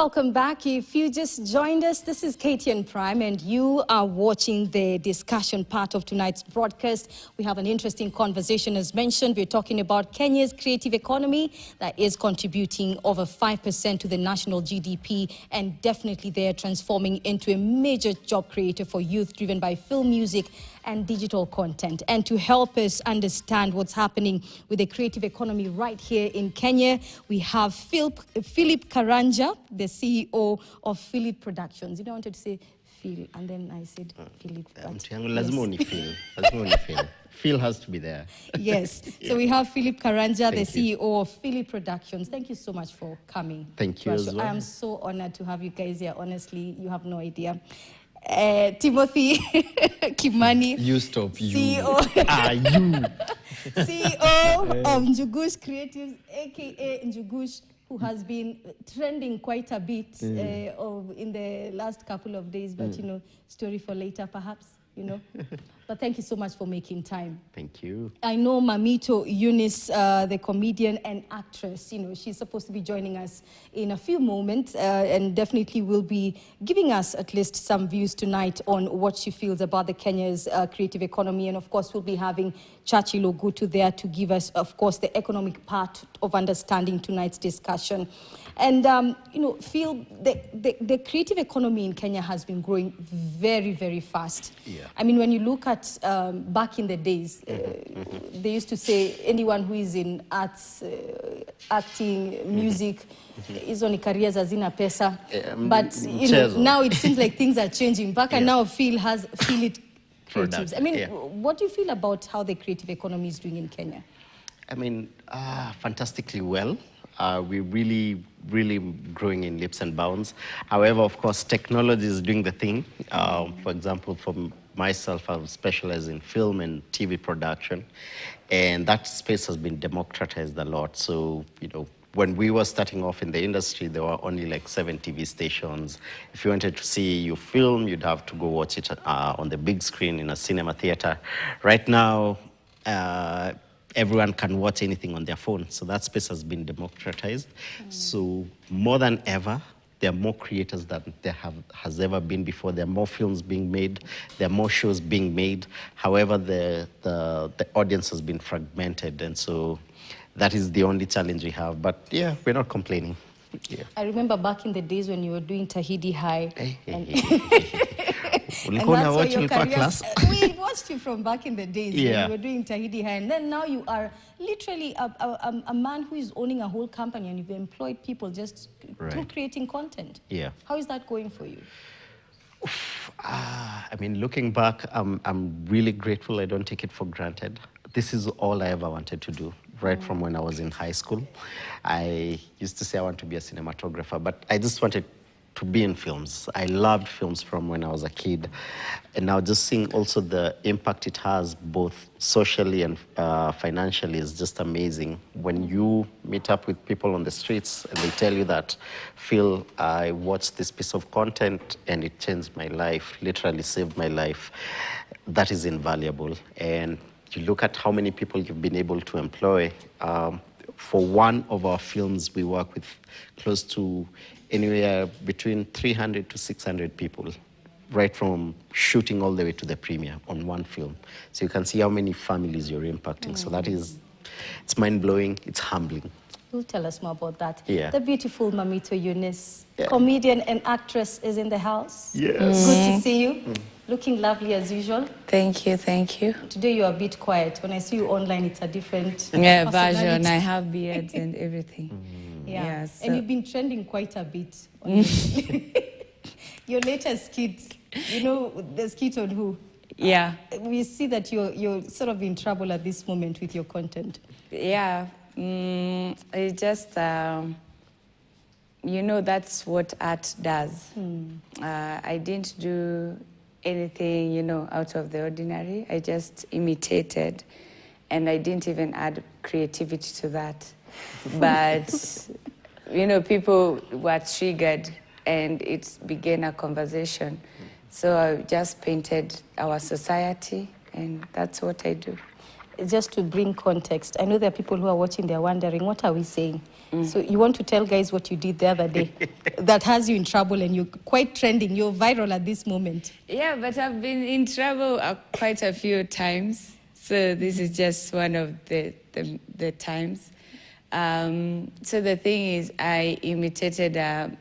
Welcome back. If you just joined us, this is KTN Prime, and you are watching the discussion part of tonight's broadcast. We have an interesting conversation. As mentioned, we're talking about Kenya's creative economy that is contributing over 5% to the national GDP, and definitely they're transforming into a major job creator for youth, driven by film, music, and digital content. And to help us understand what's happening with the creative economy right here in Kenya, we have Philip Karanja, the CEO of Philip Productions. You know, I wanted to say Phil, and then I said Philip. Phil has to be there. Yes. Yeah. So we have Philip Karanja, the CEO of Philip Productions. Thank you so much for coming. Thank you as well. I am so honored to have you guys here. Honestly, you have no idea. Timothy Kimani. You stop. CEO. CEO of Njugush Creatives, aka Njugush, who has been trending quite a bit in the last couple of days, but you know, story for later perhaps, you know. But thank you so much for making time. Thank you. I know Mammito, Eunice, the comedian and actress, you know, she's supposed to be joining us in a few moments and definitely will be giving us at least some views tonight on what she feels about the Kenya's creative economy. And of course, we'll be having Chachi Logutu there to give us, of course, the economic part of understanding tonight's discussion. And, you know, Phil, the creative economy in Kenya has been growing very, very fast. Yeah. I mean, when you look at back in the days, they used to say anyone who is in arts, acting, music, is only careers hazina pesa. But you know, now it seems like things are changing. Back and now Phil it creatives. I mean, what do you feel about how the creative economy is doing in Kenya? I mean, fantastically well. We're really growing in leaps and bounds. However, of course, technology is doing the thing. For example, for myself, I specialize in film and TV production, and that space has been democratized a lot. So, you know, when we were starting off in the industry, there were only like 7 TV stations. If you wanted to see your film, you'd have to go watch it on the big screen in a cinema theater. Right now, everyone can watch anything on their phone. So that space has been democratized. So more than ever, there are more creators than there has ever been before. There are more films being made. There are more shows being made. However, the audience has been fragmented. And so that is the only challenge we have. But yeah, we're not complaining. Yeah. I remember back in the days when you were doing Tahidi High. And that's why your career, we watched you from back in the days when you were doing Tahidi High, and then now you are literally a man who is owning a whole company, and you've employed people just through creating content. Yeah. How is that going for you? I mean, looking back, I'm really grateful. I don't take it for granted. This is all I ever wanted to do. Right from when I was in high school. I used to say I want to be a cinematographer, but I just wanted to be in films. I loved films from when I was a kid. And now just seeing also the impact it has both socially and financially is just amazing. When you meet up with people on the streets and they tell you that, Phil, I watched this piece of content and it changed my life, literally saved my life, that is invaluable. And you look at how many people you've been able to employ. For one of our films, we work with close to anywhere between 300 to 600 people, right from shooting all the way to the premiere on one film. So you can see how many families you're impacting. So that is, it's mind-blowing, it's humbling. You'll tell us more about that. Yeah. The beautiful Mammito Eunice, comedian and actress, is in the house. Yes. Good to see you. Looking lovely as usual. Thank you, thank you. Today you're a bit quiet. When I see you online, it's a different version. I have beards and everything. Yeah, so. And you've been trending quite a bit. Your latest skit, you know, the skit on who? Yeah. We see that you're sort of in trouble at this moment with your content. Yeah, it just, you know, that's what art does. I didn't do anything, you know, out of the ordinary. I just imitated, and I didn't even add creativity to that. But, you know, people were triggered, and it began a conversation. So I just painted our society, and that's what I do. just to bring context, I know there are people who are watching, they're wondering, what are we saying? So you want to tell guys what you did the other day that has you in trouble and you're quite trending, you're viral at this moment. Yeah, but I've been in trouble quite a few times. So this is just one of the times. So the thing is, I imitated a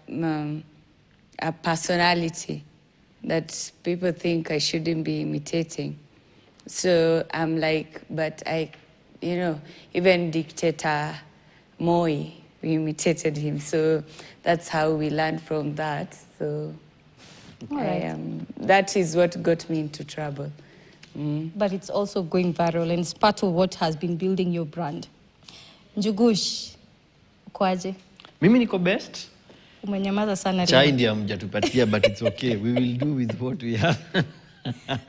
personality that people think I shouldn't be imitating. So I'm like, but even dictator Moi, we imitated him. So that's how we learned from that. So that is what got me into trouble. But it's also going viral and it's part of what has been building your brand. Njugush, kwaje? Mimi niko best. Umenyamaza sana. Chai ndio hamjatupatia, but it's okay. We will do with what we have.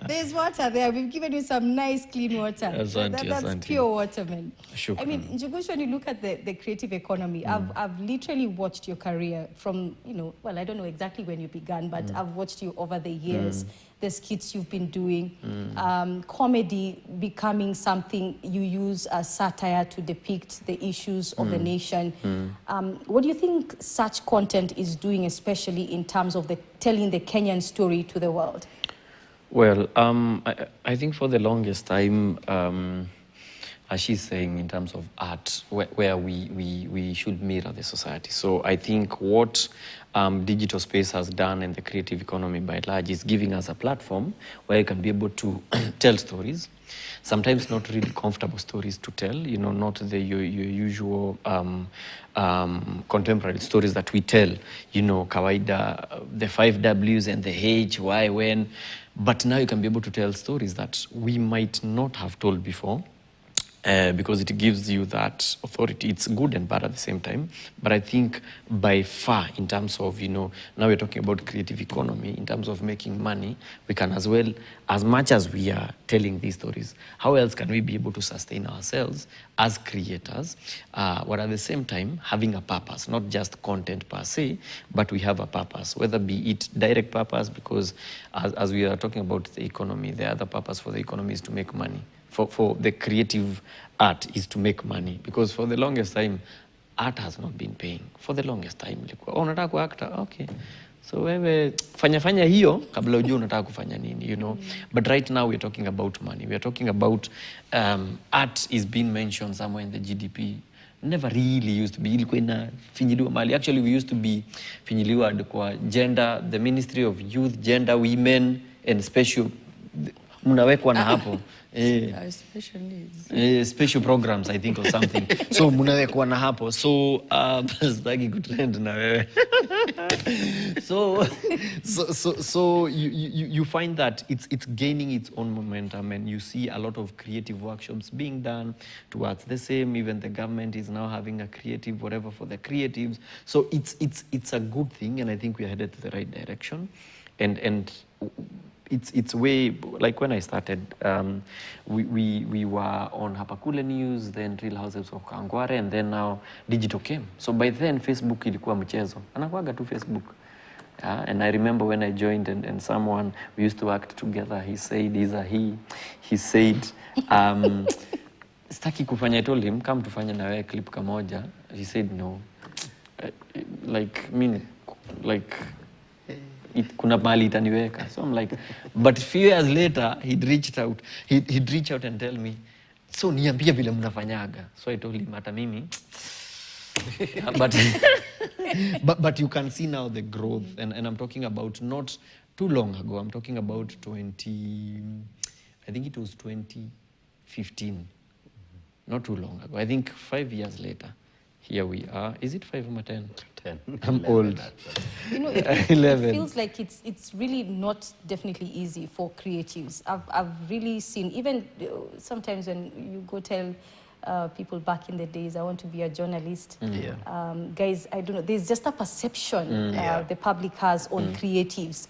There's water there. We've given you some nice, clean water. That's pure water, man. Shukran. I mean, Njugush, when you look at the creative economy, I've literally watched your career from, well, I don't know exactly when you began, but I've watched you over the years, the skits you've been doing, comedy becoming something you use as satire to depict the issues of the nation. What do you think such content is doing, especially in terms of telling the Kenyan story to the world? Well, I think for the longest time, as she's saying, in terms of art, where we should mirror the society. So I think what digital space has done and the creative economy by large is giving us a platform where you can be able to tell stories. Sometimes not really comfortable stories to tell, not the your usual contemporary stories that we tell, kawaida, the 5 W's and the H, why, when. But now you can be able to tell stories that we might not have told before. Because it gives you that authority. It's good and bad at the same time. But I think by far, in terms of, now we're talking about creative economy, in terms of making money, we can as well, as much as we are telling these stories, how else can we be able to sustain ourselves as creators, while at the same time having a purpose, not just content per se, but we have a purpose, whether be it direct purpose, because as we are talking about the economy, the other purpose for the economy is to make money. For the creative art is to make money, because for the longest time art has not been paying. For the longest time unataka ku actor, okay, so wewe fanya hiyo kabla ujue unataka kufanya nini, But right now we're talking about money. We're talking about art is being mentioned somewhere in the GDP. Never really used to be. Ilikuwa inafinyiliwa mali. Actually we used to be finyiliwa kwa gender, the Ministry of Youth, Gender, Women and Special, mnawekwa na hapo. Special needs. Special programs, I think, or something. So mnawekwa na hapo. So sitaki kutrend na wewe. So you find that it's gaining its own momentum, and you see a lot of creative workshops being done towards the same. Even the government is now having a creative whatever for the creatives. So it's a good thing, and I think we are headed to the right direction. And it's way, like when I started, we were on Hapakule News, then Real Houses of Kangware, and then now digital came. So by then Facebook ilikuwa mchezo. Anakuaga tu Facebook. And I remember when I joined and someone, we used to act together, he said, he said, staki kufanya, I told him, come tufanye na wewe clip kamoja. He said no. Kuna mahali itaniweka. So I'm like, but a few years later, he'd reach out and tell me, so niambia vile mnafanyaga. So I told him, hata mimi. But you can see now the growth, and I'm talking about not too long ago. I'm talking about I think it was 2015. Not too long ago. I think 5 years later. Here we are. Is it 5 or 10? 10. I'm 11, old. It feels like it's really not definitely easy for creatives. I've really seen, even sometimes when you go tell people back in the days, I want to be a journalist. Guys, I don't know. There's just a perception the public has on creatives.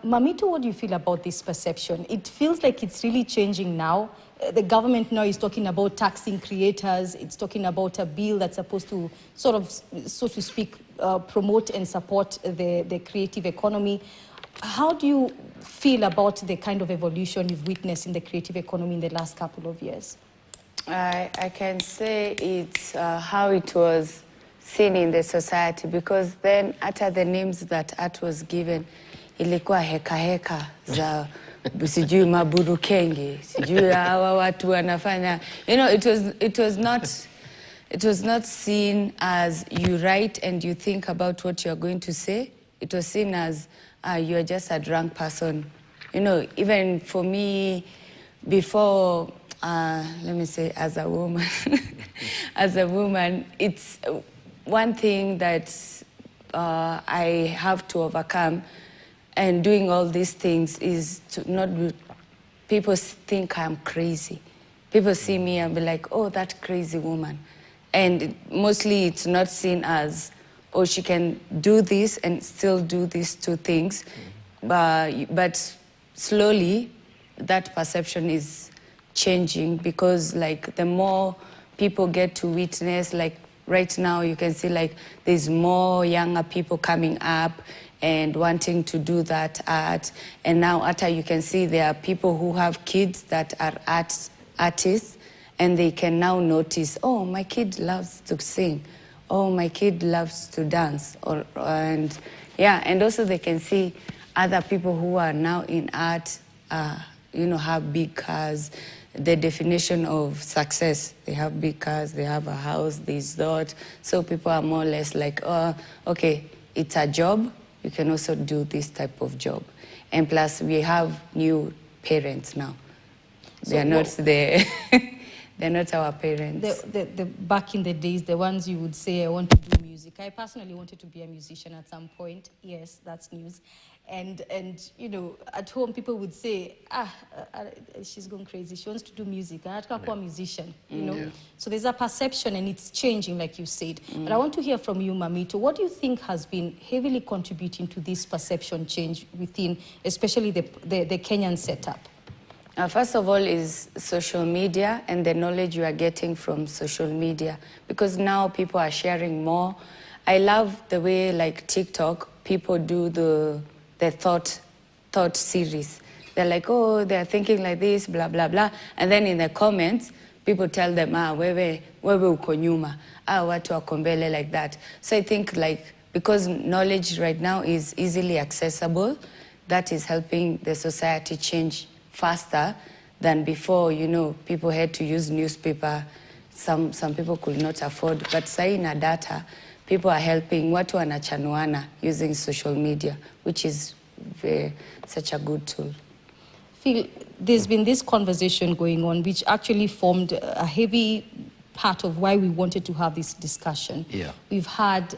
Mammito, what do you feel about this perception? It feels like it's really changing now. The government now is talking about taxing creators. It's talking about a bill that's supposed to sort of, so to speak, promote and support the creative economy. How do you feel about the kind of evolution you've witnessed in the creative economy in the last couple of years? I can say it's how it was seen in the society, because then after the names that art was given, ilikuwa heka heka za sijui mabudu kenge, sijui hawa watu wanafanya, it was not seen as you write and you think about what you're going to say. It was seen as you're just a drunk person. Even for me, before, let me say, as a woman, it's one thing that I have to overcome, and doing all these things is to not be, people think I'm crazy. People see me and be like, oh, that crazy woman. And mostly it's not seen as, oh, she can do this and still do these two things. But slowly, that perception is changing, because like the more people get to witness, like right now you can see like there's more younger people coming up and wanting to do that art. And now after you can see there are people who have kids that are artists, and they can now notice, oh, my kid loves to sing. Oh, my kid loves to dance. And also they can see other people who are now in art, have big cars. The definition of success, they have big cars, they have a house, this, that. So people are more or less like, oh, okay, it's a job. You can also do this type of job. And plus, we have new parents now. They're not there. They're not our parents. The back in the days, the ones you would say, I want to do music. I personally wanted to be a musician at some point. Yes, that's news. And at home, people would say, she's gone crazy. She wants to do music. I have to be a musician, Yeah. So there's a perception, and it's changing, like you said. But I want to hear from you, Mammito. What do you think has been heavily contributing to this perception change within, especially the Kenyan setup? First of all is social media and the knowledge you are getting from social media, because now people are sharing more. I love the way, like TikTok, people do the thought series. They're like, oh, they're thinking like this, blah, blah, blah. And then in the comments, people tell them, wewe uko nyuma, watu wako mbele, like that. So I think like, because knowledge right now is easily accessible, that is helping the society change faster than before. People had to use newspaper. Some people could not afford. But sai na data, people are helping. Watu wanachanuana using social media, which is such a good tool. Phil, there's been this conversation going on, which actually formed a heavy part of why we wanted to have this discussion. Yeah. We've had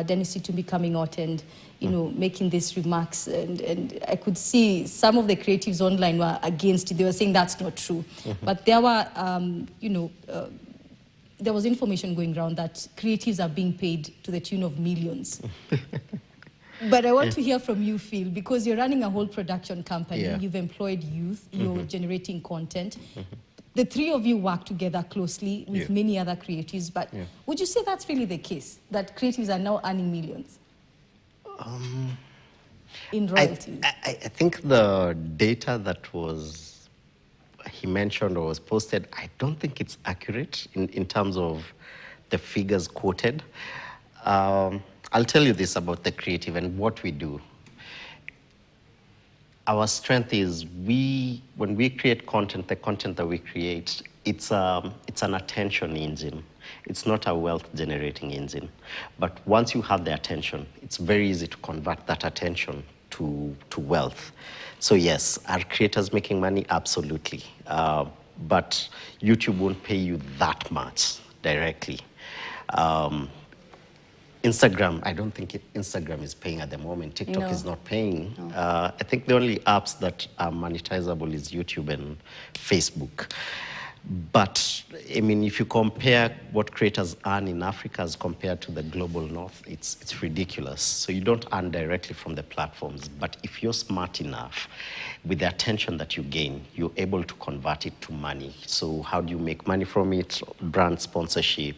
Dennis Itumbi coming out and making these remarks, and I could see some of the creatives online were against it. They were saying that's not true. But there were, there was information going around that creatives are being paid to the tune of millions. But I want to hear from you, Phil, because you're running a whole production company. Yeah. You've employed youth. You're generating content. The three of you work together closely with many other creatives. But would you say that's really the case, that creatives are now earning millions? In royalties? I think the data that he mentioned or was posted, I don't think it's accurate in terms of the figures quoted. I'll tell you this about the creative and what we do. Our strength is when we create content, the content that we create, it's an attention engine. It's not a wealth-generating engine. But once you have the attention, it's very easy to convert that attention to wealth. So yes, are creators making money? Absolutely. But YouTube won't pay you that much directly. Instagram, I don't think Instagram is paying at the moment. TikTok is not paying. No. I think the only apps that are monetizable is YouTube and Facebook. But, I mean, if you compare what creators earn in Africa as compared to the global north, it's ridiculous. So you don't earn directly from the platforms. But if you're smart enough, with the attention that you gain, you're able to convert it to money. So how do you make money from it? Brand sponsorship,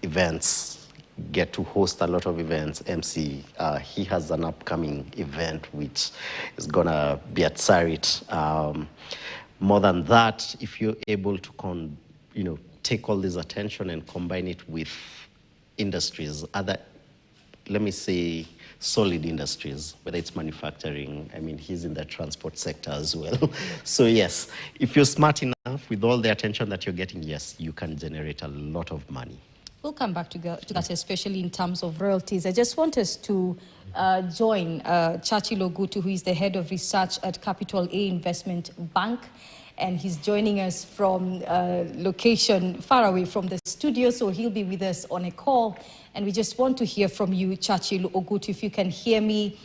events. Get to host a lot of events, MC. He has an upcoming event which is gonna be at Sarit. More than that, if you're able to take all this attention and combine it with industries, other, let me say, solid industries, whether it's manufacturing. I mean, he's in the transport sector as well. So yes, if you're smart enough with all the attention that you're getting, yes, you can generate a lot of money. We'll come back to that, especially in terms of royalties. I just want us to join Churchill Ogutu, who is the head of research at Capital A Investment Bank. And he's joining us from location far away from the studio, so he'll be with us on a call. And we just want to hear from you, Churchill Ogutu, if you can hear me,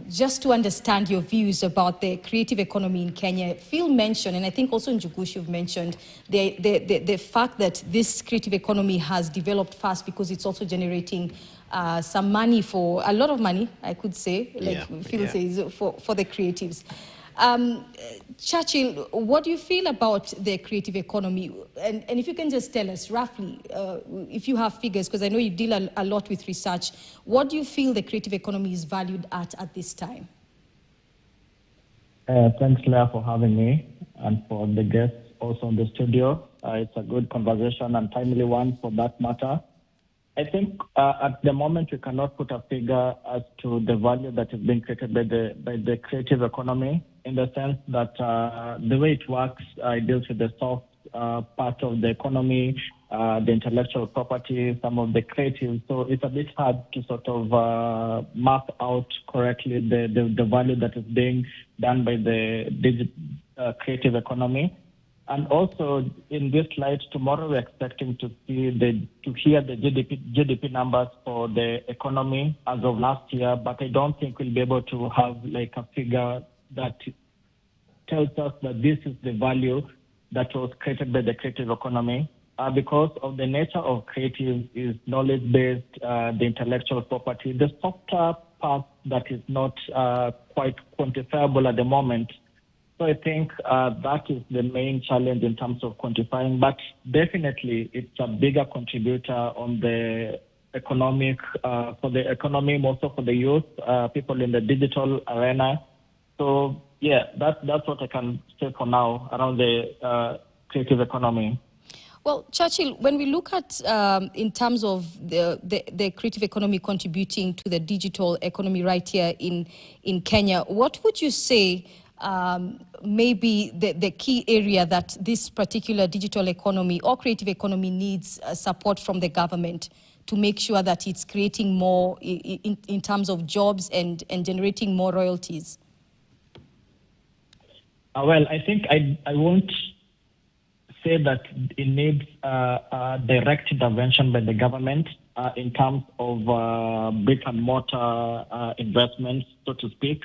just to understand your views about the creative economy in Kenya. Phil mentioned, and I think also in Njugush you've mentioned, the fact that this creative economy has developed fast because it's also generating some money, for a lot of money, I could say, like Phil says, for the creatives. Churchill, what do you feel about the creative economy? And if you can just tell us roughly, if you have figures, because I know you deal a lot with research, what do you feel the creative economy is valued at this time? Thanks, Leah, for having me, and for the guests also in the studio. It's a good conversation and timely one for that matter. I think at the moment we cannot put a figure as to the value that is being created by the creative economy, in the sense that the way it works, it deals with the soft part of the economy, the intellectual property, some of the creative. So it's a bit hard to sort of map out correctly the value that is being done by the creative economy. And also, in this light, tomorrow we're expecting to hear the GDP numbers for the economy as of last year, but I don't think we'll be able to have like a figure that tells us that this is the value that was created by the creative economy. Because of the nature of creative is knowledge-based, the intellectual property, the softer part that is not quite quantifiable at the moment. So I think that is the main challenge in terms of quantifying, but definitely it's a bigger contributor on the economic, for the economy, also for the youth, people in the digital arena. So yeah, that's what I can say for now around the creative economy. Well, Churchill, when we look at, in terms of the creative economy contributing to the digital economy right here in Kenya, what would you say maybe the key area that this particular digital economy or creative economy needs support from the government to make sure that it's creating more in terms of jobs and generating more royalties? Well, I think I won't say that it needs direct intervention by the government in terms of brick and mortar investments, so to speak.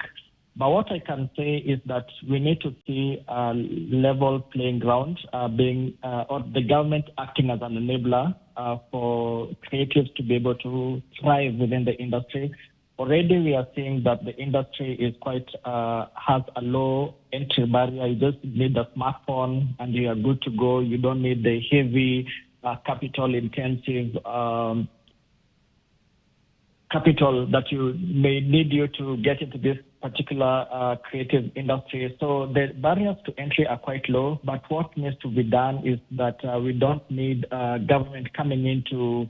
But what I can say is that we need to see a level playing ground being, or the government acting as an enabler for creatives to be able to thrive within the industry. Already we are seeing that the industry is quite, has a low entry barrier. You just need a smartphone and you are good to go. You don't need the heavy capital intensive capital that you may need you to get into this particular creative industry. So the barriers to entry are quite low, but what needs to be done is that we don't need government coming into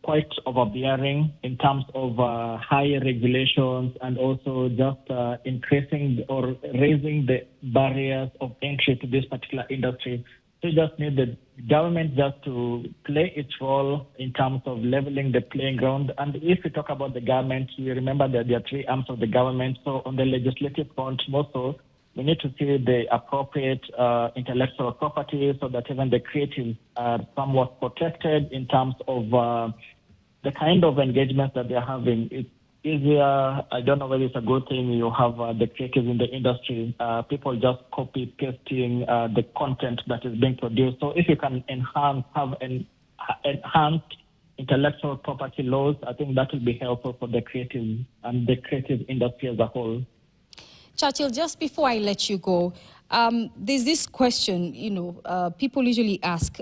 quite overbearing in terms of higher regulations and also just increasing or raising the barriers of entry to this particular industry. So you just need the government just to play its role in terms of leveling the playing ground. And if we talk about the government, you remember that there are three arms of the government. So on the legislative front, also, we need to see the appropriate intellectual property so that even the creatives are somewhat protected in terms of the kind of engagement that they're having. It's easier, I don't know whether it's a good thing, you have the creatives in the industry, people just copy pasting the content that is being produced. So if you can have enhanced intellectual property laws, I think that will be helpful for the creative and the creative industry as a whole. Churchill, just before I let you go, there's this question, people usually ask,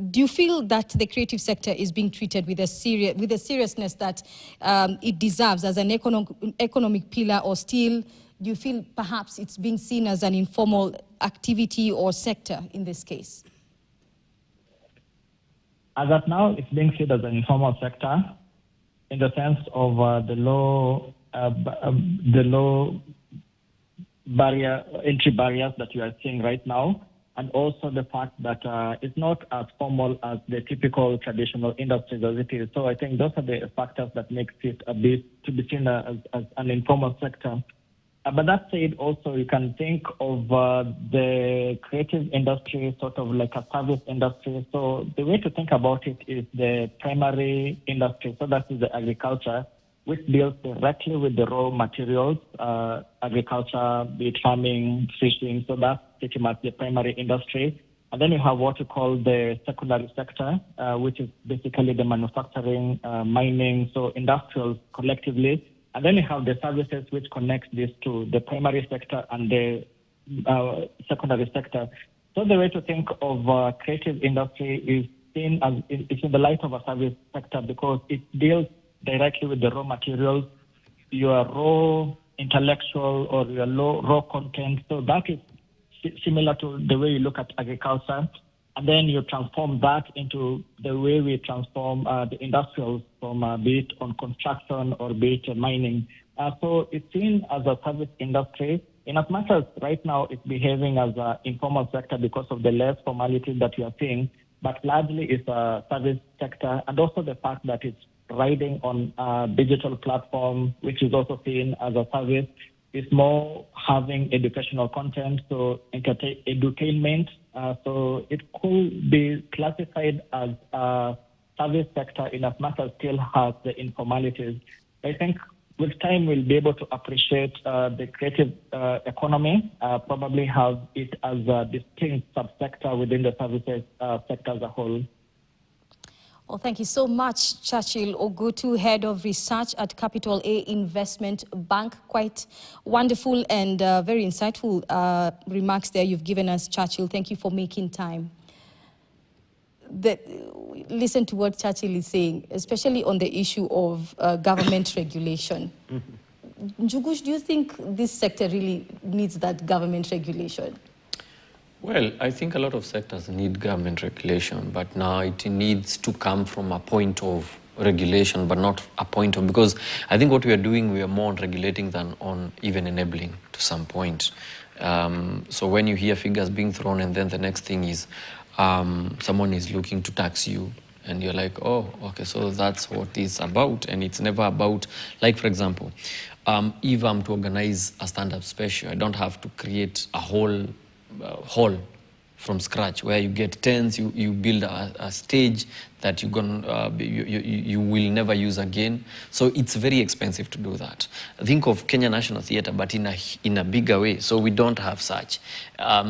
do you feel that the creative sector is being treated with a seriousness that it deserves as an economic pillar, or still Do you feel perhaps it's being seen as an informal activity or sector in this case? As of now, it's being seen as an informal sector in the sense of the low entry barriers that you are seeing right now, and also the fact that it's not as formal as the typical traditional industries as it is. So I think those are the factors that makes it a bit to be seen as an informal sector. But that said, also you can think of the creative industry sort of like a service industry. So the way to think about it is the primary industry. So that is the agriculture, which deals directly with the raw materials, agriculture, be it farming, fishing. So that's pretty much the primary industry. And then you have what you call the secondary sector, which is basically the manufacturing, mining, so industrials collectively. And then you have the services which connect these to the primary sector and the secondary sector. So the way to think of creative industry is seen as it's in the light of a service sector because it deals directly with the raw materials, your raw intellectual or your raw content. So that is similar to the way you look at agriculture. And then you transform that into the way we transform the industrials from be it on construction or be it mining. So it's seen as a service industry in as much as right now it's behaving as an informal sector because of the less formality that you are seeing, but largely it's a service sector, and also the fact that it's riding on a digital platform, which is also seen as a service. It's more having educational content, so edutainment. So it could be classified as a service sector in as much as still has the informalities. I think with time we'll be able to appreciate the creative economy, probably have it as a distinct subsector within the services sector as a whole. Well, thank you so much, Churchill Ogutu, Head of Research at Capital A Investment Bank. Quite wonderful and very insightful remarks there you've given us, Churchill. Thank you for making time. Listen to what Churchill is saying, especially on the issue of government regulation. Njugush, do you think this sector really needs that government regulation? Well, I think a lot of sectors need government regulation, but now it needs to come from a point of regulation, but not a point of, because I think what we are doing, we are more on regulating than on even enabling to some point. So when you hear figures being thrown and then the next thing is someone is looking to tax you, and you're like, oh, okay, so that's what it's about. And it's never about, like, for example, if I'm to organize a stand-up special, I don't have to create a whole hall from scratch where you get tents, you build a stage that you will never use again. So it's very expensive to do that. Think of Kenya National Theatre, but in a bigger way. So we don't have such.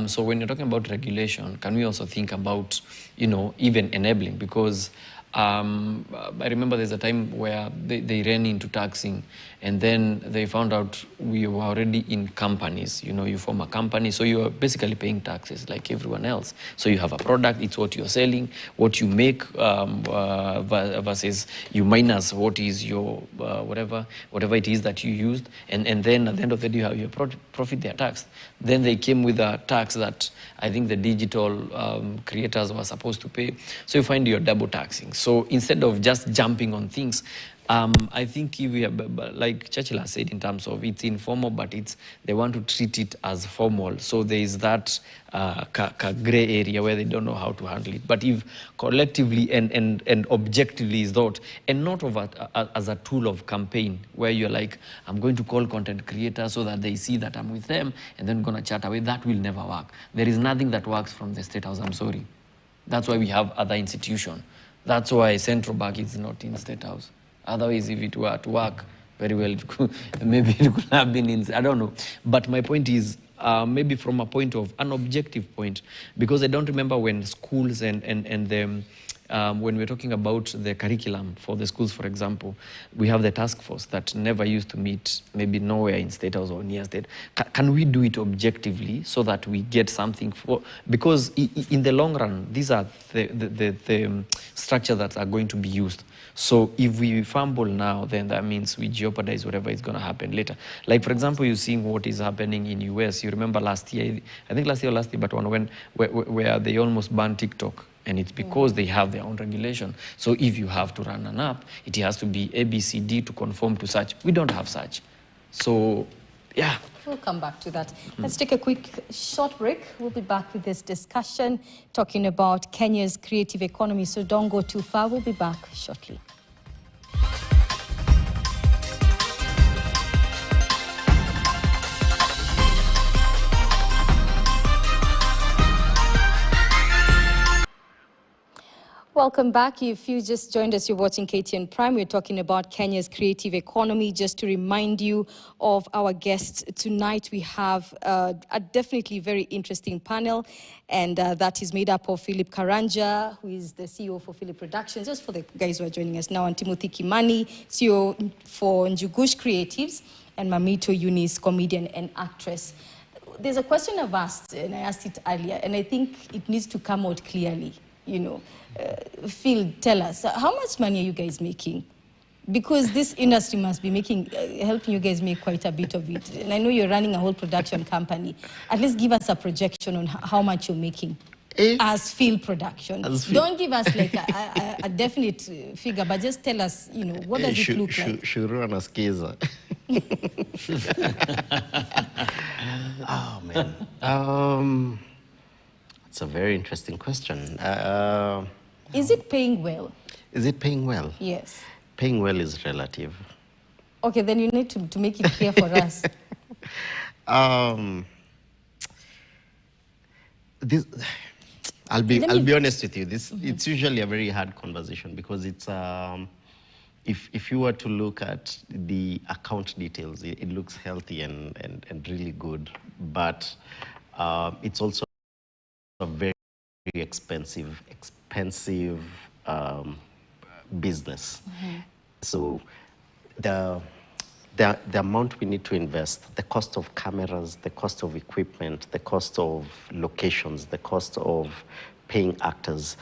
So when you're talking about regulation, can we also think about, even enabling? Because I remember there's a time where they ran into taxing, and then they found out we were already in companies. You form a company, so you are basically paying taxes like everyone else. So you have a product, it's what you're selling, what you make versus you minus what is your whatever it is that you used, and then at the end of the day you have your profit, they are taxed. Then they came with a tax that I think the digital creators were supposed to pay. So you find you're double taxing. So instead of just jumping on things, I think if we have, like Churchill has said, in terms of it's informal, but they want to treat it as formal. So there is that gray area where they don't know how to handle it. But if collectively and objectively is thought, and not as a tool of campaign, where you're like, I'm going to call content creators so that they see that I'm with them, and then going to chat away, that will never work. There is nothing that works from the State House, I'm sorry. That's why we have other institutions. That's why Central Bank is not in State House. Otherwise, if it were to work very well, maybe it could have been in, I don't know. But my point is, maybe from a point of an objective point, because I don't remember when schools and when we're talking about the curriculum for the schools, for example, we have the task force that never used to meet, maybe nowhere in State House or near State. Can we do it objectively so that we get something for, because in the long run, these are the structures that are going to be used. So if we fumble now, then that means we jeopardize whatever is going to happen later. Like, for example, you're seeing what is happening in US. You remember last year, I think last year, but where they almost banned TikTok. And it's because they have their own regulation. So if you have to run an app, it has to be ABCD to conform to such. We don't have such. So, yeah. We'll come back to that. Let's take a quick short break. We'll be back with this discussion, talking about Kenya's creative economy. So don't go too far. We'll be back shortly. Welcome back. If you just joined us, you're watching KTN Prime. We're talking about Kenya's creative economy. Just to remind you of our guests tonight, we have a definitely very interesting panel, and that is made up of Philip Karanja, who is the CEO for Philip Productions, just for the guys who are joining us now, and Timothy Kimani, CEO for Njugush Creatives, and Mammito Eunice, comedian and actress. There's a question I've asked, and I asked it earlier, and I think it needs to come out clearly. You know, Phil, tell us, how much money are you guys making? Because this industry must be making, helping you guys make quite a bit of it. And I know you're running a whole production company. At least give us a projection on how much you're making as Phil Production. Don't give us like a definite figure, but just tell us, you know, what does it look like? Shuru anaskiza. Oh, man. It's a very interesting question. Is it paying well? Is it paying well? Yes. Paying well is relative. Okay, then you need to make it clear for us. I'll be honest with you. It's usually a very hard conversation because it's if you were to look at the account details, it looks healthy and really good, but it's also a very expensive business. So the amount we need to invest, the cost of cameras, the cost of equipment, the cost of locations, the cost of paying actors.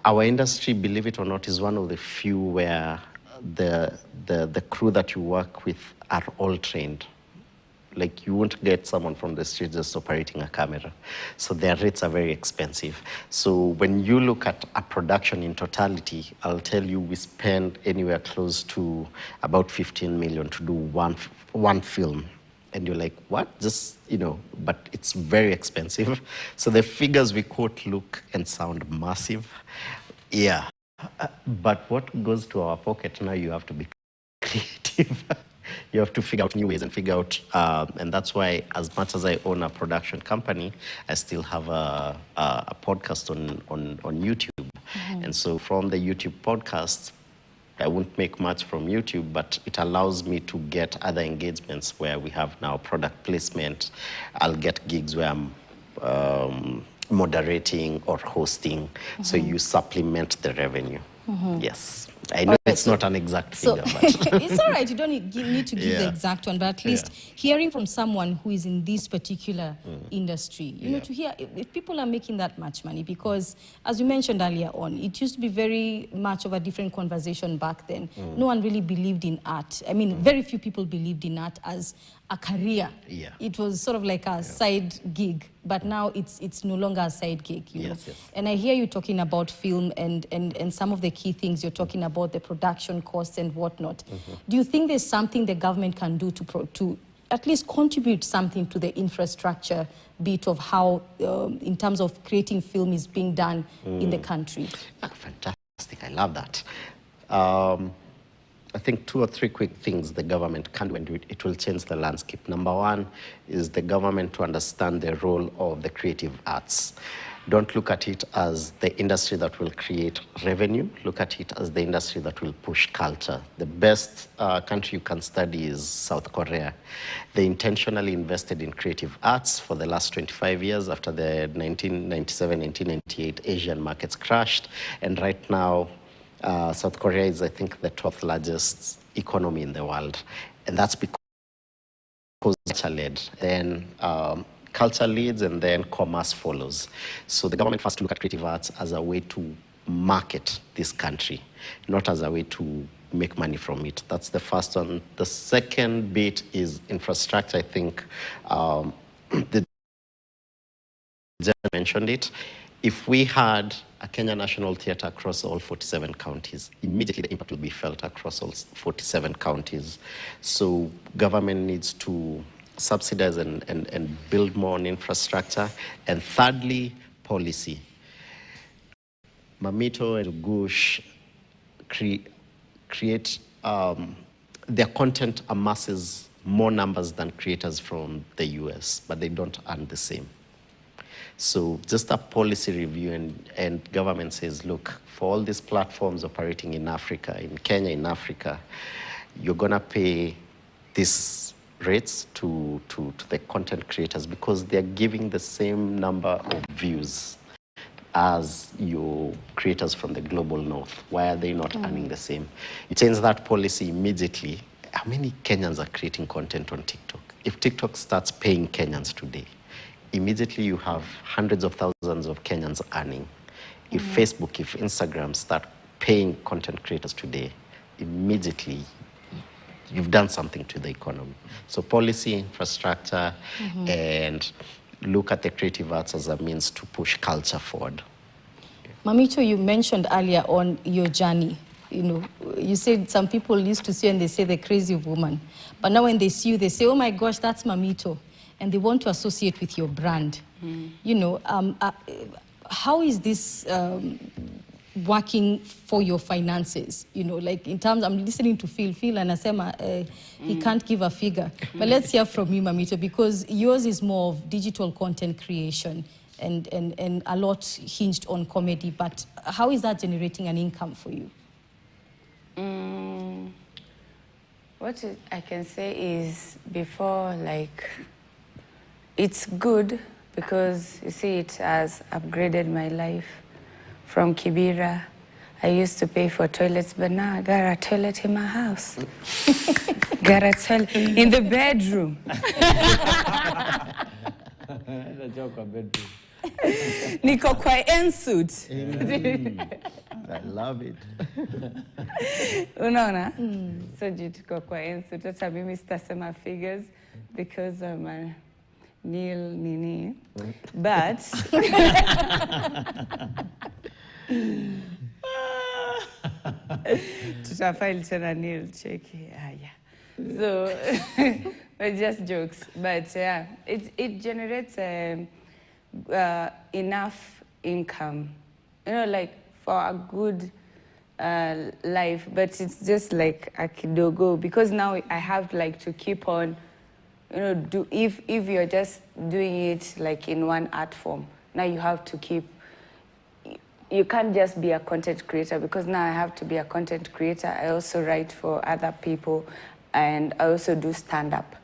Our industry, believe it or not, is one of the few where the crew that you work with are all trained. Like, you won't get someone from the street just operating a camera. So their rates are very expensive. So when you look at a production in totality, I'll tell you we spend anywhere close to about 15 million to do one film. And you're like, what? Just, you know, but it's very expensive. So the figures we quote look and sound massive. Yeah. But what goes to our pocket now, you have to be creative. You have to figure out new ways and figure out, and that's why, as much as I own a production company, I still have a podcast on YouTube. And so from the YouTube podcast, I won't make much from YouTube, but it allows me to get other engagements where we have now product placement. I'll get gigs where I'm moderating or hosting, so you supplement the revenue. Yes. I know it's not an exact figure, but it's all right. You don't need to give the exact one, but at least hearing from someone who is in this particular industry, you know, to hear if people are making that much money, because as you mentioned earlier on, it used to be very much of a different conversation back then. No one really believed in art. I mean, very few people believed in art as a career. It was sort of like a side gig, but now it's no longer a side gig. You know? And I hear you talking about film and some of the key things you're talking about, the production costs and whatnot. Do you think there's something the government can do to at least contribute something to the infrastructure bit of how, in terms of creating film, is being done in the country? Fantastic. I love that. I think 2 or 3 quick things the government can do, and it will change the landscape. Number one is the government to understand the role of the creative arts. Don't look at it as the industry that will create revenue. Look at it as the industry that will push culture. The best country you can study is South Korea. They intentionally invested in creative arts for the last 25 years after the 1997, 1998 Asian markets crashed. And right now, South Korea is, I think, the 12th largest economy in the world. And that's because culture-led. Then culture leads and then commerce follows. So the government first look at creative arts as a way to market this country, not as a way to make money from it. That's the first one. The second bit is infrastructure. I think the gentleman mentioned it. If we had a Kenya National Theatre across all 47 counties, immediately the impact will be felt across all 47 counties. So government needs to subsidize and build more on infrastructure. And thirdly, policy. Mammito and Njugush create, their content amasses more numbers than creators from the US, but they don't earn the same. So just a policy review and government says, look, for all these platforms operating in Africa, in Kenya, in Africa, you're gonna pay these rates to the content creators because they're giving the same number of views as your creators from the global north. Why are they not earning the same? You change that policy immediately. How many Kenyans are creating content on TikTok? If TikTok starts paying Kenyans today, immediately you have hundreds of thousands of Kenyans earning. If Facebook, if Instagram start paying content creators today, immediately you've done something to the economy. So policy, infrastructure, and look at the creative arts as a means to push culture forward. Mammito, you mentioned earlier on your journey. You know, you said some people used to see you and they say the crazy woman. But now when they see you, they say, oh my gosh, that's Mammito. And they want to associate with your brand. You know, how is this working for your finances? You know, like in terms, I'm listening to Phil and Asema, he can't give a figure. But let's hear from you, Mammito, because yours is more of digital content creation and a lot hinged on comedy. But how is that generating an income for you? What I can say is before, like, it's good because, you see, it has upgraded my life. From Kibera, I used to pay for toilets, but now I got a toilet in my house. Got a toilet in the bedroom. Niko kwa ensuit. I love it. Unaona? So jituko kwa ensuit. Hata mimi sitasema figures because I'm a Neil Nini. But tutafile tena Neil cheki. Yeah. So but just jokes. But yeah, it generates enough income, you know, like for a good life. But it's just like a kidogo because now I have like to keep on. You know, if you're just doing it like in one art form, now you have to keep, you can't just be a content creator because now I have to be a content creator. I also write for other people and I also do stand-up.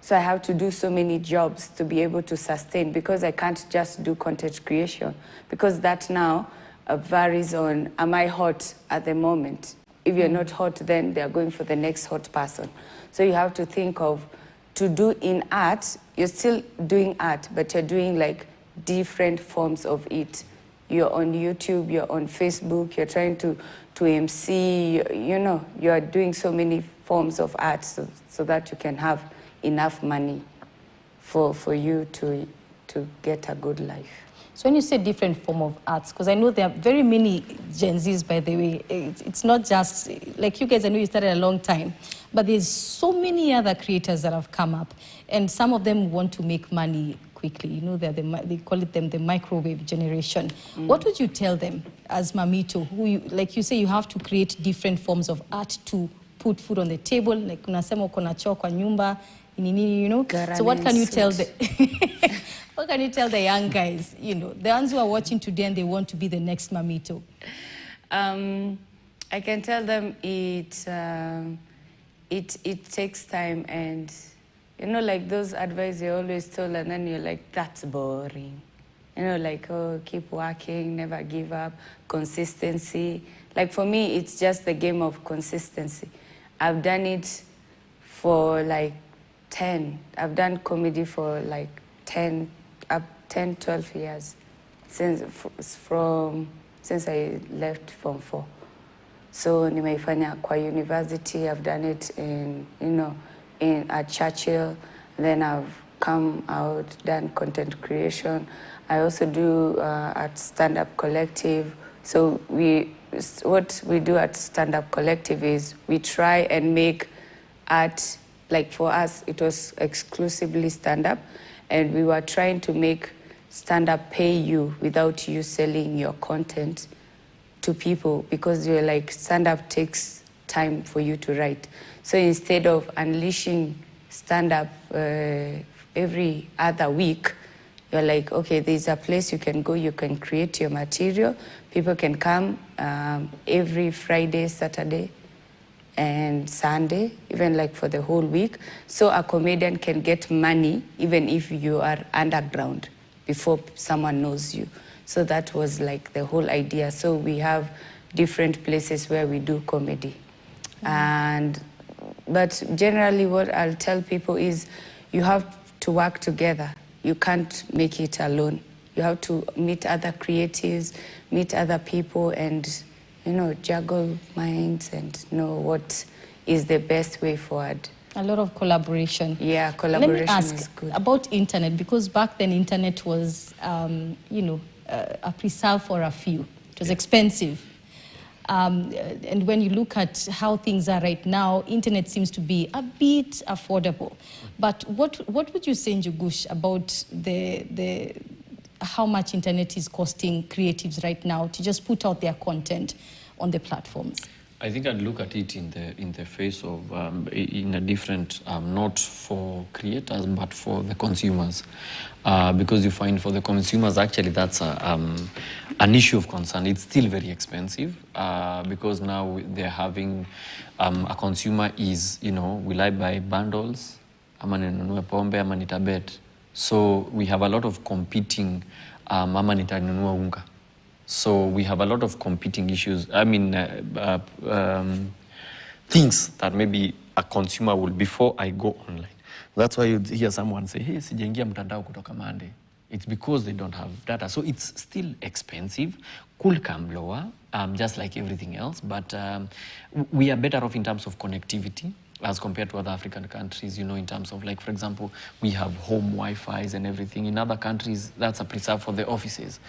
So I have to do so many jobs to be able to sustain because I can't just do content creation because that now varies on, am I hot at the moment? If you're not hot, then they're going for the next hot person. So you have to think of, to do in art, you're still doing art, but you're doing like different forms of it. You're on YouTube, you're on Facebook, you're trying to MC, you know, you're doing so many forms of art so that you can have enough money for you to get a good life. So when you say different form of arts, because I know there are very many Gen Zs, by the way, it's not just, like you guys, I know you started a long time, but there's so many other creators that have come up, and some of them want to make money quickly. You know, they call it the microwave generation. What would you tell them as Mammito, who, like you say, you have to create different forms of art to put food on the table, like unasema uko na choo kwa nyumba, nini, you know? So what can you tell the... What can you tell the young guys, you know, the ones who are watching today and they want to be the next Mammito? I can tell them it takes time, and you know, like those advice you're always told, and then you're like, that's boring. You know, like, oh, keep working, never give up, consistency. Like for me, it's just the game of consistency. I've done it for like 10. I've done comedy for like 10, 12 years, since since I left Form 4. So nimeifanya kwa university, I've done it at Churchill, then I've come out, done content creation. I also do at Stand Up Collective. So what we do at Stand Up Collective is we try and make art, like for us, it was exclusively stand-up, and we were trying to make stand-up pay you without you selling your content to people, because you're like, stand-up takes time for you to write. So instead of unleashing stand-up every other week, you're like, okay, there's a place you can go, you can create your material, people can come every Friday, Saturday, and Sunday, even like for the whole week. So a comedian can get money even if you are underground before someone knows you. So that was like the whole idea. So we have different places where we do comedy. But generally what I'll tell people is you have to work together. You can't make it alone. You have to meet other creatives, meet other people, and juggle minds and know what is the best way forward. A lot of collaboration. Yeah, collaboration Let me ask is good. about internet, because back then internet was, a preserve for a few. It was expensive. And when you look at how things are right now, internet seems to be a bit affordable. But what would you say, Njugush, about how much internet is costing creatives right now to just put out their content on the platforms? I think I'd look at it in the face of in a different, not for creators but for the consumers, because you find for the consumers actually that's an issue of concern. It's still very expensive because now they're having a consumer is, will I buy bundles, ama ninunue pombe, ama nitabet. So we have a lot of competing, ama nitanunua unga. So we have a lot of competing issues. I mean, things that maybe a consumer will, before I go online. That's why you hear someone say, hey, sijaingia mtandao kutoka Monday. It's because they don't have data. So it's still expensive, could come lower, just like everything else. But we are better off in terms of connectivity as compared to other African countries, in terms of, like, for example, we have home Wi-Fis and everything. In other countries, that's a preserve for the offices.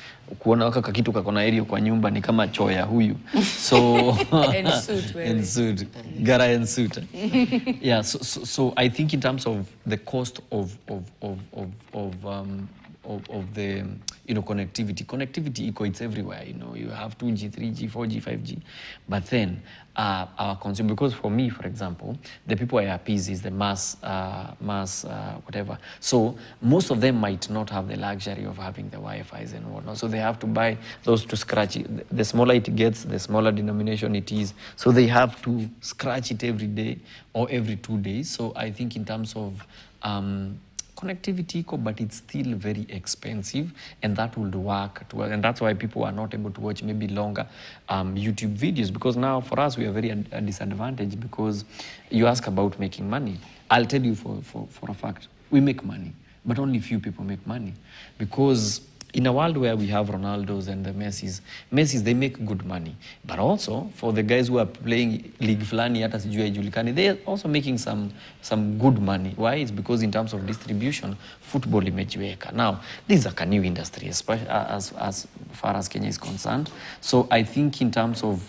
Kuona waka kakitu kakona area kwa nyumba ni kama choya huyu. So and suit, gara and suit. Yeah, so I think in terms of the cost of the connectivity it's everywhere. You have 2G, 3G, 4G, 5G, but then our consumer, because for me, for example, the people I appease is the mass whatever. So most of them might not have the luxury of having the Wi-Fi's and whatnot. So they have to buy those to scratch it. The smaller it gets, the smaller denomination it is. So they have to scratch it every day or every 2 days. So I think in terms of connectivity, but it's still very expensive, and that would work and that's why people are not able to watch maybe longer YouTube videos, because now for us we are very disadvantaged, because you ask about making money. I'll tell you for a fact, we make money, but only few people make money, because in a world where we have Ronaldos and the Messis, they make good money. But also, for the guys who are playing League Flani, hata sijui haijulikani, they are also making some good money. Why? It's because in terms of distribution, football imejiweka. Now, this is a new industry, especially as far as Kenya is concerned. So I think in terms of,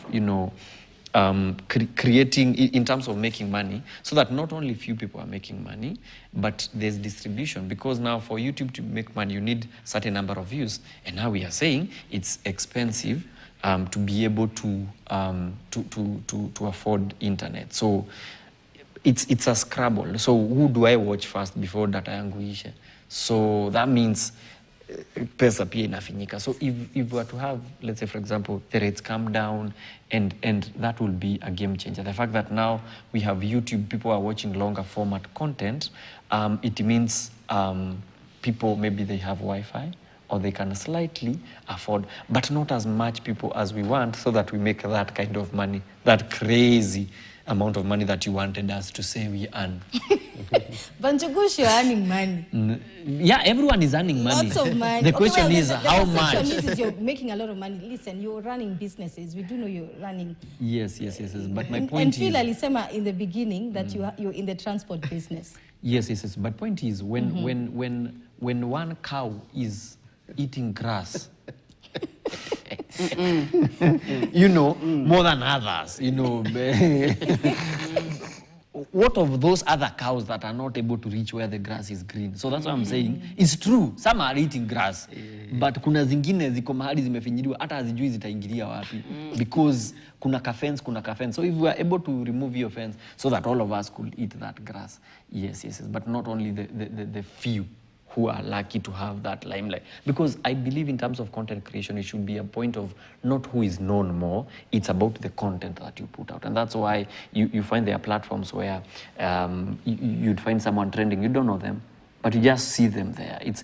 creating, in terms of making money, so that not only few people are making money, but there's distribution, because now for YouTube to make money you need certain number of views, and now we are saying it's expensive to be able to afford internet. So it's a scrabble. So who do I watch first before data yangu ishe? So that means pesa pia inafinyika. So if we were to have, let's say for example, the rates come down, and that will be a game changer. The fact that now we have YouTube, people are watching longer format content, it means people, maybe they have Wi-Fi, or they can slightly afford, but not as much people as we want, so that we make that kind of money, that crazy amount of money that you wanted us to say we earn. But Njugush, you're earning money. Yeah, everyone is earning money. Lots of money. The question is how the much? perception is you're making a lot of money. Listen, you're running businesses. We do know you're running. Yes. But my point and is... Phil alisema in the beginning that you're in the transport business. Yes. But point is, when one cow is eating grass, more than others, what of those other cows that are not able to reach where the grass is green? So that's what I'm saying. It's true, some are eating grass, but kuna zingine ziko mahali zimefinyiliwa hata hazijui zitaingilia wapi, because kuna ka fence. So if we are able to remove your fence so that all of us could eat that grass, yes, but not only the few who are lucky to have that limelight. Because I believe in terms of content creation, it should be a point of not who is known more, it's about the content that you put out. And that's why you find there are platforms where you'd find someone trending, you don't know them, but you just see them there. It's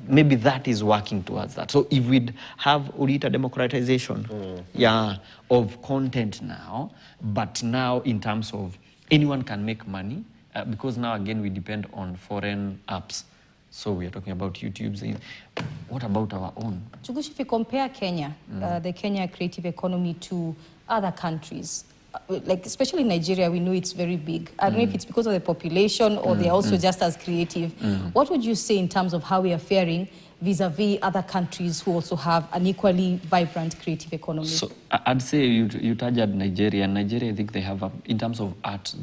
maybe that is working towards that. So if we'd have Urita democratization of content now, but now in terms of anyone can make money, because now again we depend on foreign apps. So we are talking about YouTube's. What about our own? Njugush, if you compare Kenya, the Kenya creative economy to other countries, like especially Nigeria, we know it's very big. I don't know if it's because of the population or they're also just as creative. What would you say in terms of how we are faring vis-a-vis other countries who also have an equally vibrant creative economy? So I'd say you targeted Nigeria. Nigeria, I think they have, in terms of art,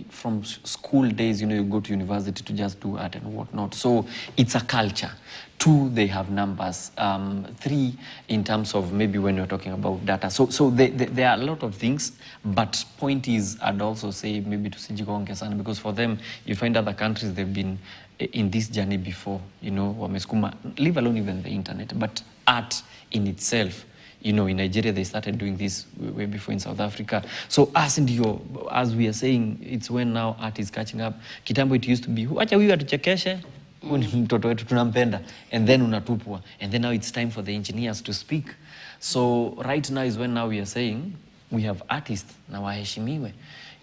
from school days, you go to university to just do art and whatnot. So it's a culture. 2, they have numbers. 3, in terms of maybe when you're talking about data. So there are a lot of things, but point is, I'd also say maybe to sijikonge sana, because for them, you find other countries, they've been in this journey before, wameskuma, leave alone even the internet, but art in itself, in Nigeria, they started doing this way before in South Africa. So as we are saying, it's when now art is catching up. Kitambo it used to be, wacha huyu atuchekeshe, mtoto wetu tunampenda, and then unatupwa. And then now it's time for the engineers to speak. So right now is when now we are saying, we have artists na waheshimiwe.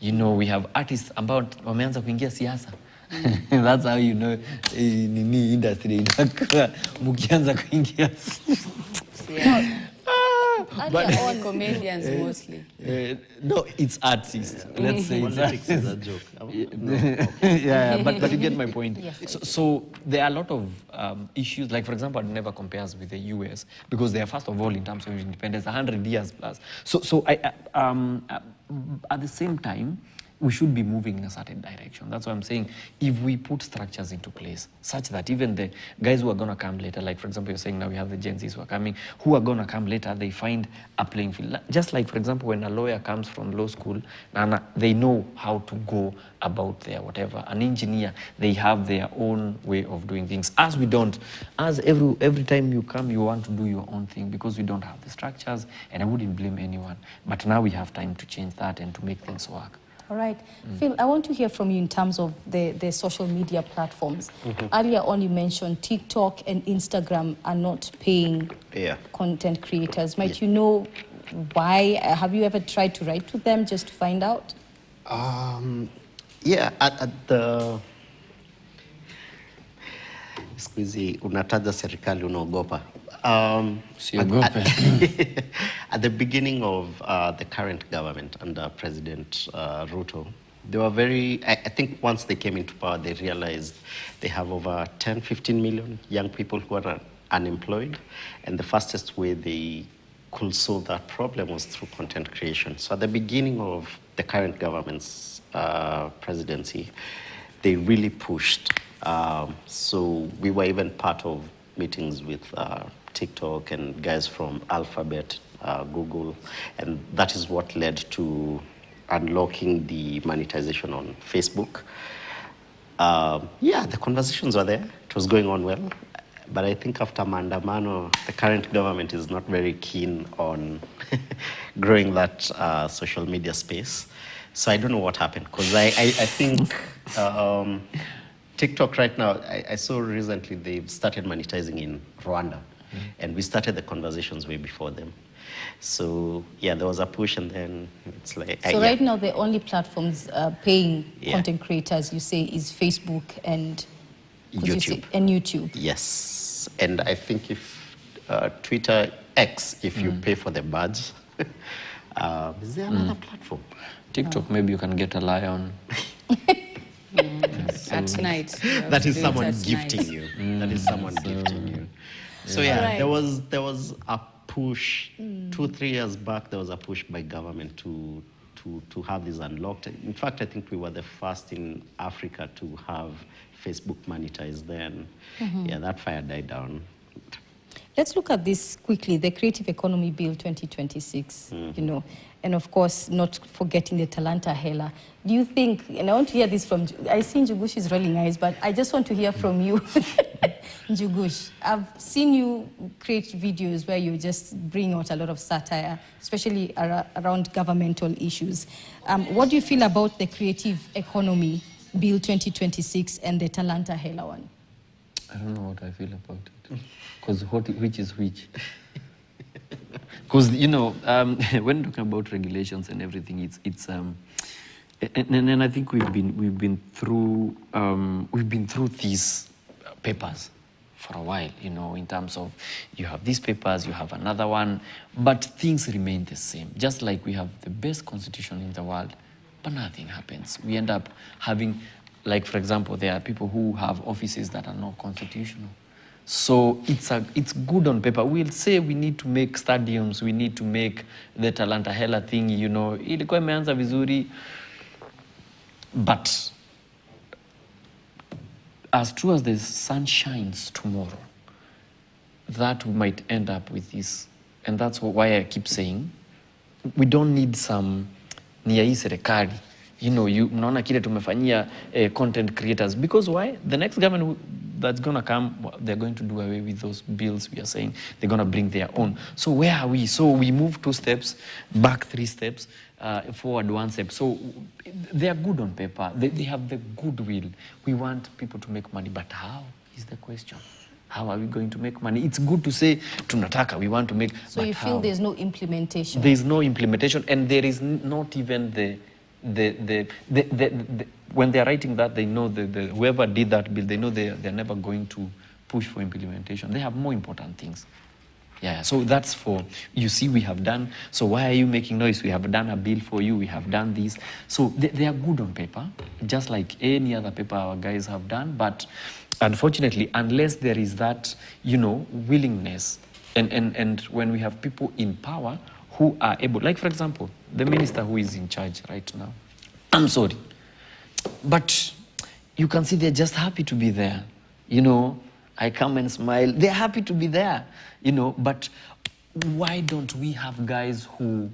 We have artists ambao wameanza kuingia siasa. That's how nini industry inakuwa mukianza kuingia. But comedians mostly. No, it's artists. Let's say politics is a joke. But you get my point. Yes. So there are a lot of issues. Like, for example, I'd never compares with the US because they are, first of all, in terms of independence, 100 years plus. So at the same time, we should be moving in a certain direction. That's why I'm saying, if we put structures into place such that even the guys who are going to come later, like for example, you're saying now we have the Gen Zs who are coming, who are going to come later, they find a playing field. Just like, for example, when a lawyer comes from law school, they know how to go about their whatever. An engineer, they have their own way of doing things. As we don't, as every time you come, you want to do your own thing because we don't have the structures, and I wouldn't blame anyone. But now we have time to change that and to make things work. All right. Phil, I want to hear from you in terms of the social media platforms. Earlier on, you mentioned TikTok and Instagram are not paying content creators. Might you know why? Have you ever tried to write to them just to find out? At the... Squeezy, unataja serikali unaogopa. At the beginning of the current government under President Ruto, they were very, I think once they came into power, they realized they have over 10, 15 million young people who are unemployed. And the fastest way they could solve that problem was through content creation. So at the beginning of the current government's presidency, they really pushed. So we were even part of meetings with TikTok and guys from Alphabet, Google, and that is what led to unlocking the monetization on Facebook. The conversations were there. It was going on well. But I think after Maandamano, the current government is not very keen on growing that social media space. So I don't know what happened, because I think TikTok right now, I saw recently they've started monetizing in Rwanda. And we started the conversations way before them. So yeah, there was a push, and then it's like So yeah. right now, the only platforms paying Yeah. content creators, you say, is Facebook and YouTube. and YouTube. Yes, and I think if Twitter X, if you pay for the badge, is there another platform? TikTok, maybe you can get a lion. At night. you have That to is do it someone at gifting night. you. That is someone gifting you. So yeah, Right. there was a push 2-3 years back. There was a push by government to have this unlocked. In fact, I think we were the first in Africa to have Facebook monetized. Then, yeah, that fire died down. Let's look at this quickly, the Creative Economy Bill 2026, you know, and of course, not forgetting the Talanta Hela. Do you think, and I want to hear this from, I see Njugush is rolling eyes, but I just want to hear from you, Njugush. I've seen you create videos where you just bring out a lot of satire, especially around governmental issues. What do you feel about the Creative Economy Bill 2026 and the Talanta Hela one? I don't know what I feel about it. Because which is which? Because, you know, when talking about regulations and everything, and I think we've been through these papers for a while, you know, in terms of you have these papers, you have another one, but things remain the same. Just like we have the best constitution in the world, but nothing happens. We end up having, like, for example, there are people who have offices that are not constitutional. So it's good on paper. We'll say we need to make stadiums, we need to make the Talanta Hela thing, you know, ilikuwa imeanza vizuri, but as true as the sun shines tomorrow, that we might end up with this. And that's why I keep saying, we don't need some ni ya hii serikali. You know, mnaona kile tumefanyia content creators. Because why? The next government that's going to come, they're going to do away with those bills we are saying. They're going to bring their own. So where are we? So we move 2 steps, back 3 steps, forward 1 step. So they are good on paper. They have the goodwill. We want people to make money. But how is the question? How are we going to make money? It's good to say, tunataka, we want to make. So you feel there's no implementation? There's no implementation, and there is not even when they're writing that, they know whoever did that bill, they know they're never going to push for implementation. They have more important things. Yeah, so that's for, you see, we have done, so why are you making noise? We have done a bill for you, we have done this. So they are good on paper, just like any other paper our guys have done, but unfortunately, unless there is that, you know, willingness, and when we have people in power who are able, like for example, the minister who is in charge right now, I'm sorry, but you can see they're just happy to be there. You know, I come and smile, they're happy to be there, you know, but why don't we have guys who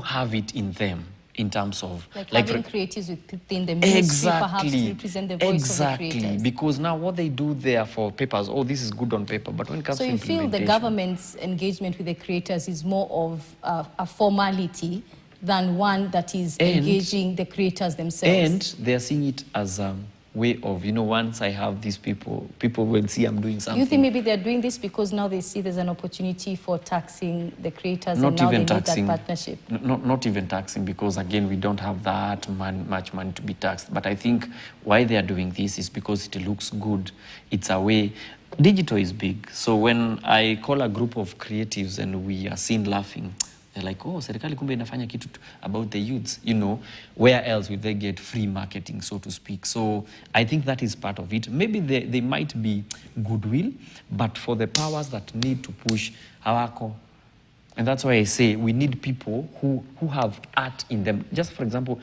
have it in them? In terms of having creatives within the ministry, perhaps to represent the voice of the creators. Because now what they do there for papers, oh, this is good on paper, but when it comes to implementation. So you feel the government's engagement with the creators is more of a formality than one that is engaging the creators themselves? And they're seeing it as a way of, you know, once I have these people will see I'm doing something. You think maybe they're doing this because now they see there's an opportunity for taxing the creators, not and now even they taxing, need that partnership? Not even taxing, because again, we don't have that much money to be taxed. But I think why they are doing this is because it looks good. It's a way. Digital is big. So when I call a group of creatives and we are seen laughing, they're like, oh, serikali kumbe inafanya kitu about the youths, you know, where else would they get free marketing, so to speak? So I think that is part of it. Maybe they might be goodwill, but for the powers that need to push, hawako. And that's why I say we need people who have art in them. Just for example,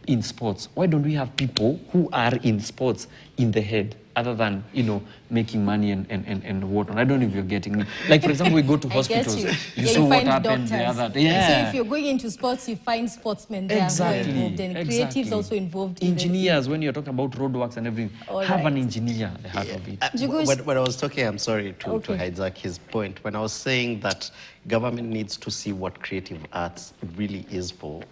in sports, why don't we have people who are in sports in the head, other than, you know, making money and whatnot? I don't know if you're getting me. Like, for example, we go to hospitals. You saw what happened the other day. Yeah. So if you're going into sports, you find sportsmen there who are involved, and creatives also involved. Engineers, when you're talking about roadworks and everything, have an engineer at the heart of it. When I was talking, I'm sorry to hijack his point. When I was saying that government needs to see what creative arts really is for,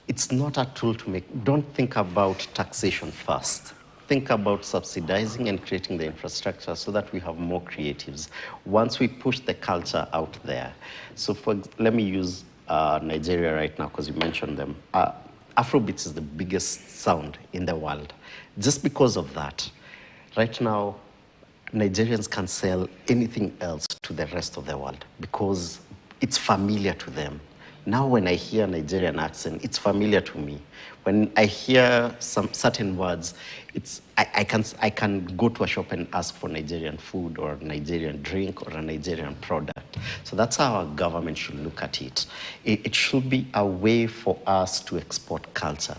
it's not a tool to make. Don't think about taxation first. think about subsidizing and creating the infrastructure so that we have more creatives. Once we push the culture out there. So let me use Nigeria right now, because you mentioned them. Afrobeats is the biggest sound in the world. Just because of that, right now, Nigerians can sell anything else to the rest of the world because it's familiar to them. Now when I hear Nigerian accent, it's familiar to me. When I hear some certain words, I can go to a shop and ask for Nigerian food or Nigerian drink or a Nigerian product. So that's how our government should look at it. It should be a way for us to export culture.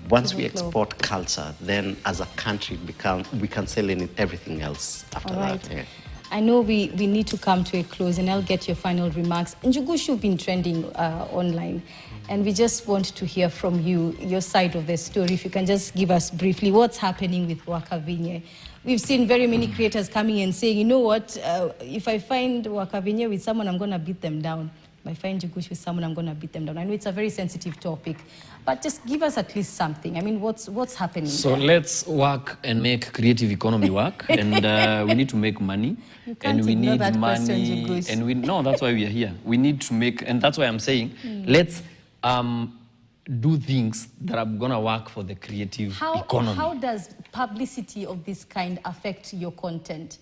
Once we export culture, then as a country we can sell everything else after that. Yeah. I know we need to come to a close, and I'll get your final remarks. Njugush, you've been trending online, and we just want to hear from you, your side of the story. If you can just give us briefly what's happening with Wakavinye. We've seen very many creators coming and saying, you know what, if I find Wakavinye with someone, I'm going to beat them down. If I find Njugush with someone, I'm going to beat them down. I know it's a very sensitive topic, but just give us at least something. I mean, what's happening? So let's work and make creative economy work, and we need to make money. You can't and we ignore need that money, question, Njugush. and no, that's why we are here. We need to make, and that's why I'm saying, let's do things that are gonna work for the creative economy. How does publicity of this kind affect your content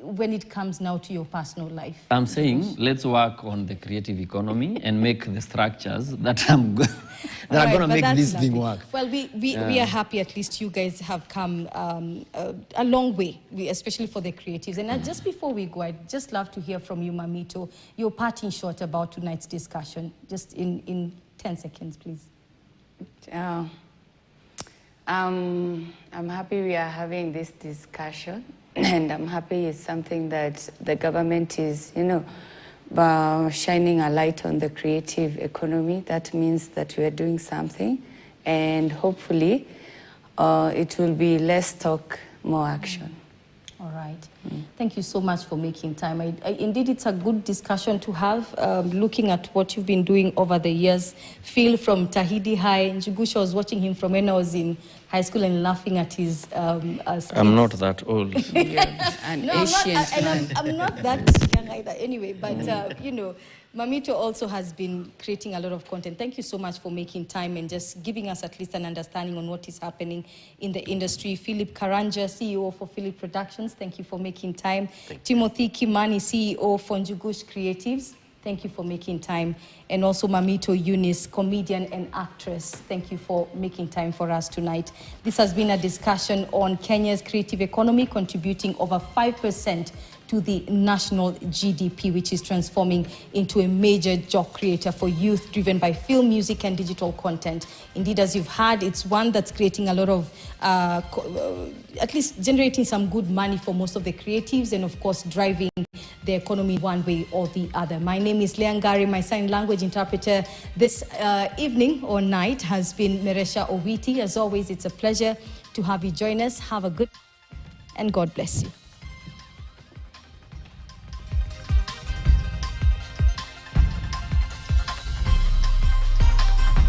when it comes now to your personal life? I'm saying let's work on the creative economy and make the structures that are going to make this thing work. Well, we are happy at least you guys have come a long way, especially for the creatives. And just before we go, I'd just love to hear from you, Mammito, your parting shot about tonight's discussion, just in 10 seconds, please. I'm happy we are having this discussion. And I'm happy it's something that the government is, shining a light on the creative economy. That means that we are doing something. And hopefully, it will be less talk, more action. All right. Thank you so much for making time. Indeed, it's a good discussion to have, looking at what you've been doing over the years. Phil from Tahidi High, Njugush, I was watching him from when I was in high school and laughing at his I'm not that old. An Asian man. I'm not that young either anyway, but Mammito also has been creating a lot of content. Thank you so much for making time and just giving us at least an understanding on what is happening in the industry. Philip Karanja, CEO for Philip Productions, thank you for making time. Timothy Kimani, CEO for Njugush Creatives, thank you for making time. And also Mammito Eunice, comedian and actress, thank you for making time for us tonight. This has been a discussion on Kenya's creative economy contributing over 5% to the national GDP, which is transforming into a major job creator for youth, driven by film, music, and digital content. Indeed, as you've heard, it's one that's creating a lot of, at least generating some good money for most of the creatives, and of course, driving the economy one way or the other. My name is Leangari. My sign language interpreter this evening or night has been Meresha Owiti. As always, it's a pleasure to have you join us. Have a good and God bless you.